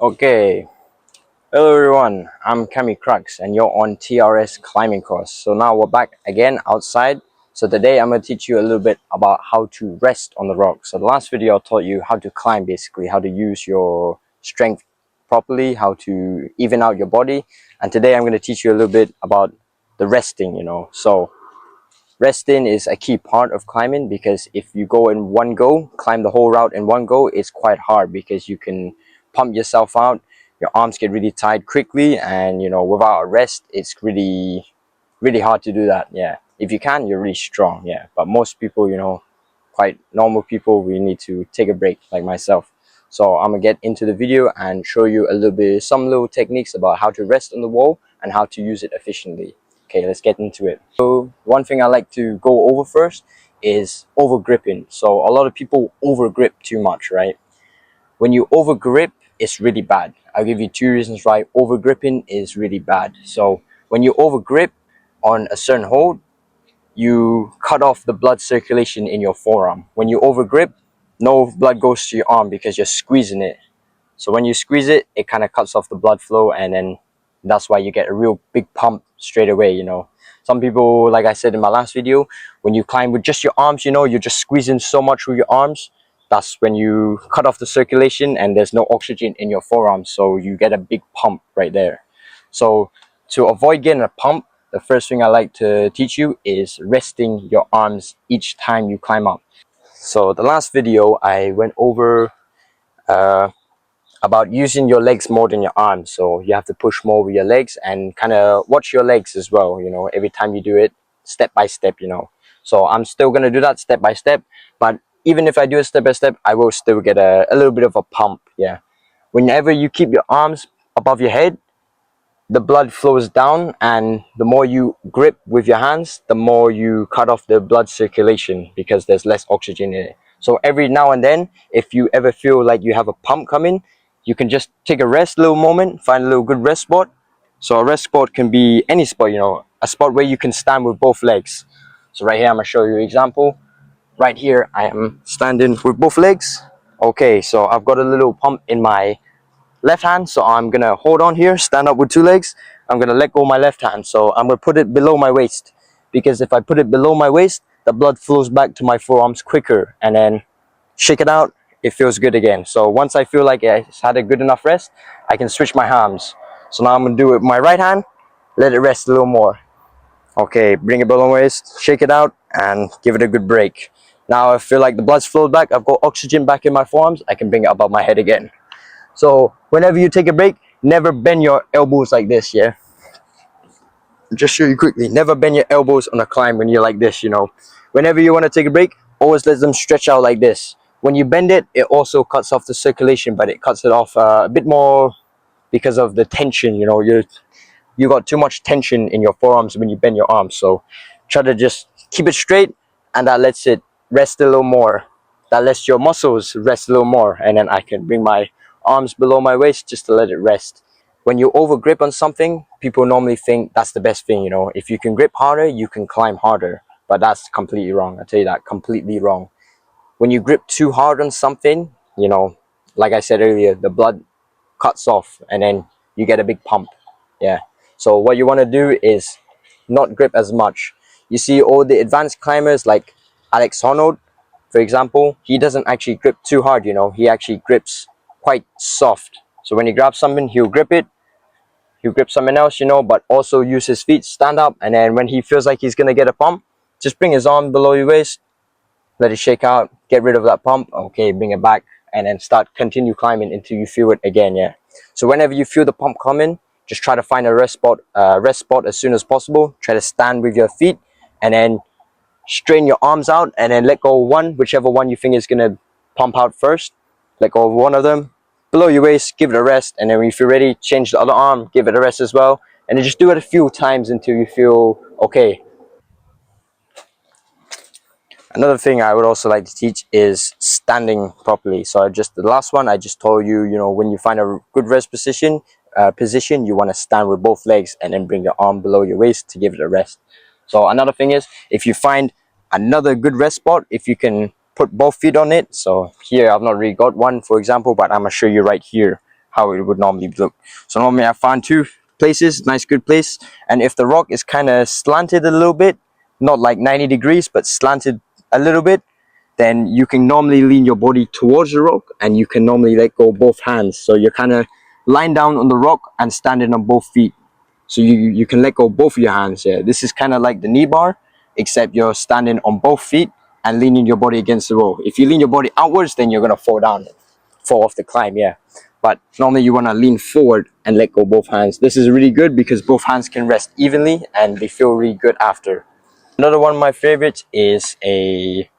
Okay, hello everyone, I'm Kami Crux and you're on TRS climbing course. So now we're back again outside. So today I'm going to teach you a little bit about how to rest on the rock. So the last video I taught you how to climb, basically how to use your strength properly, how to even out your body. And today I'm going to teach you a little bit about the resting. So resting is a key part of climbing, because if you go in one go, climb the whole route in one go, it's quite hard because you can pump yourself out, your arms get really tired quickly, and without a rest it's really hard to do that. Yeah, if you can, you're really strong. Yeah, but most people, quite normal people, we need to take a break, like myself. So I'm gonna get into the video and show you a little bit, some little techniques about how to rest on the wall and how to use it efficiently. Okay, let's get into it. So one thing I like to go over first is over gripping. So a lot of people over grip too much, right? When you over grip, it's really bad. I'll give you two reasons why over gripping is really bad. So when you over grip on a certain hold, you cut off the blood circulation in your forearm. When you over grip, no blood goes to your arm because you're squeezing it. So when you squeeze it, it kind of cuts off the blood flow, and then that's why you get a real big pump straight away. Some people, like I said in my last video, when you climb with just your arms, you're just squeezing so much with your arms. That's when you cut off the circulation and there's no oxygen in your forearms, so you get a big pump right there. So to avoid getting a pump, the first thing I like to teach you is resting your arms each time you climb up. So the last video I went over about using your legs more than your arms. So you have to push more with your legs and kind of watch your legs as well, every time you do it, step by step. So I'm still going to do that step by step, but even if I do it step by step, I will still get a little bit of a pump. Yeah, whenever you keep your arms above your head, the blood flows down, and the more you grip with your hands, the more you cut off the blood circulation because there's less oxygen in it. So every now and then, if you ever feel like you have a pump coming, you can just take a rest, little moment, find a little good rest spot. So a rest spot can be any spot, a spot where you can stand with both legs. So right here, I'm gonna show you an example. Right here, I am standing with both legs. Okay, so I've got a little pump in my left hand, so I'm gonna hold on here, stand up with two legs. I'm gonna let go my left hand, so I'm gonna put it below my waist, because if I put it below my waist, the blood flows back to my forearms quicker, and then shake it out, it feels good again. So once I feel like it's had a good enough rest, I can switch my arms. So now I'm gonna do it with my right hand, let it rest a little more. Okay, bring it below my waist, shake it out, and give it a good break. Now I feel like the blood's flowed back, I've got oxygen back in my forearms, I can bring it above my head again. So whenever you take a break, never bend your elbows like this. Yeah, just show you quickly, never bend your elbows on a climb when you're like this. Whenever you want to take a break, always let them stretch out like this. When you bend it, it also cuts off the circulation, but it cuts it off a bit more because of the tension. You got too much tension in your forearms when you bend your arms, so try to just keep it straight, and that lets it rest a little more. That lets your muscles rest a little more, and then I can bring my arms below my waist just to let it rest. When you over grip on something, people normally think that's the best thing. If you can grip harder, you can climb harder, but that's completely wrong. I tell you that, completely wrong. When you grip too hard on something, like I said earlier, the blood cuts off and then you get a big pump. Yeah, so what you want to do is not grip as much. You see all the advanced climbers like Alex Honnold, for example, he doesn't actually grip too hard. He actually grips quite soft. So when he grabs something, he'll grip it, he'll grip something else, but also use his feet, stand up, and then when he feels like he's gonna get a pump, just bring his arm below your waist, let it shake out, get rid of that pump. Okay, bring it back, and then continue climbing until you feel it again. Yeah, so whenever you feel the pump coming, just try to find a rest spot as soon as possible. Try to stand with your feet, and then strain your arms out, and then let go of one, whichever one you think is gonna pump out first. Let go of one of them, below your waist, give it a rest, and then when you feel ready, change the other arm, give it a rest as well, and then just do it a few times until you feel okay. Another thing I would also like to teach is standing properly. So the last one I just told you, when you find a good rest position, you want to stand with both legs and then bring your arm below your waist to give it a rest. So another thing is, if you find another good rest spot, if you can put both feet on it. So here I've not really got one, for example, but I'm gonna show you right here how it would normally look. So normally I found two places, nice good place, and if the rock is kind of slanted a little bit, not like 90 degrees, but slanted a little bit, then you can normally lean your body towards the rock and you can normally let go both hands. So you're kind of lying down on the rock and standing on both feet. So you can let go both of your hands here. This is kind of like the knee bar, except you're standing on both feet and leaning your body against the wall. If you lean your body outwards, then you're going to fall down, fall off the climb, yeah. But normally you want to lean forward and let go both hands. This is really good because both hands can rest evenly and they feel really good after. Another one of my favorites is a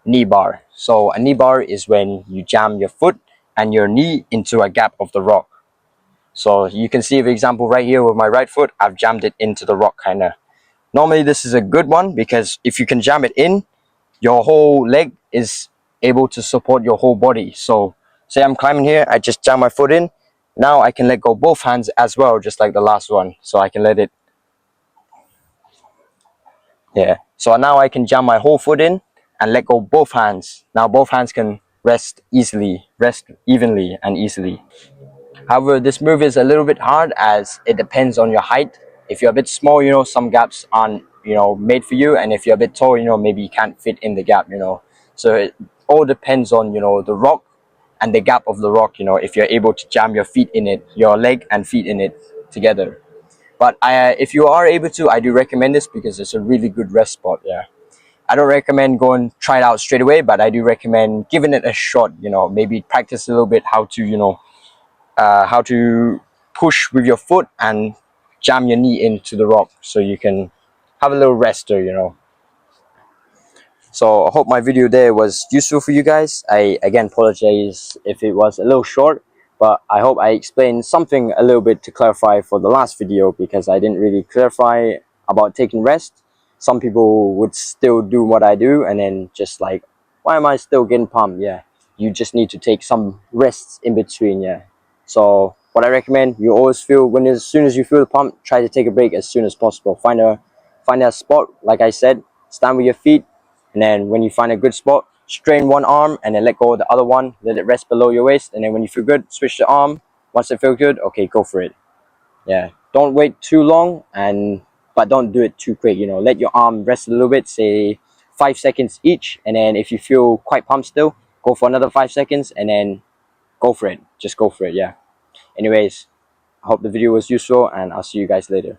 knee bar. So a knee bar is when you jam your foot and your knee into a gap of the rock. So you can see, for example, right here with my right foot, I've jammed it into the rock kind of. Normally this is a good one because if you can jam it in, your whole leg is able to support your whole body. So say I'm climbing here, I just jam my foot in. Now I can let go both hands as well, just like the last one. So I can let it, yeah. So now I can jam my whole foot in and let go both hands. Now both hands can rest easily, rest evenly and easily. However, this move is a little bit hard as it depends on your height. If you're a bit small, some gaps aren't, made for you. And if you're a bit tall, maybe you can't fit in the gap. So it all depends on, the rock and the gap of the rock, if you're able to jam your feet in it, your leg and feet in it together. But if you are able to, I do recommend this because it's a really good rest spot, yeah. I don't recommend going try it out straight away, but I do recommend giving it a shot, maybe practice a little bit how to push with your foot and jam your knee into the rock so you can have a little rester. So I hope my video there was useful for you guys. I again apologize if it was a little short, but I hope I explained something a little bit to clarify for the last video because I didn't really clarify about taking rest. Some people would still do what I do and then just like, why am I still getting pumped? Yeah, you just need to take some rests in between, yeah. So what I recommend, you always feel as soon as you feel the pump, try to take a break as soon as possible. Find a spot, like I said, stand with your feet, and then when you find a good spot, strain one arm and then let go of the other one, let it rest below your waist, and then when you feel good, switch the arm. Once it feels good, okay, go for it. Yeah, don't wait too long, but don't do it too quick. Let your arm rest a little bit, say 5 seconds each, and then if you feel quite pumped still, go for another 5 seconds and then go for it. Just go for it, yeah. Anyways, I hope the video was useful and I'll see you guys later.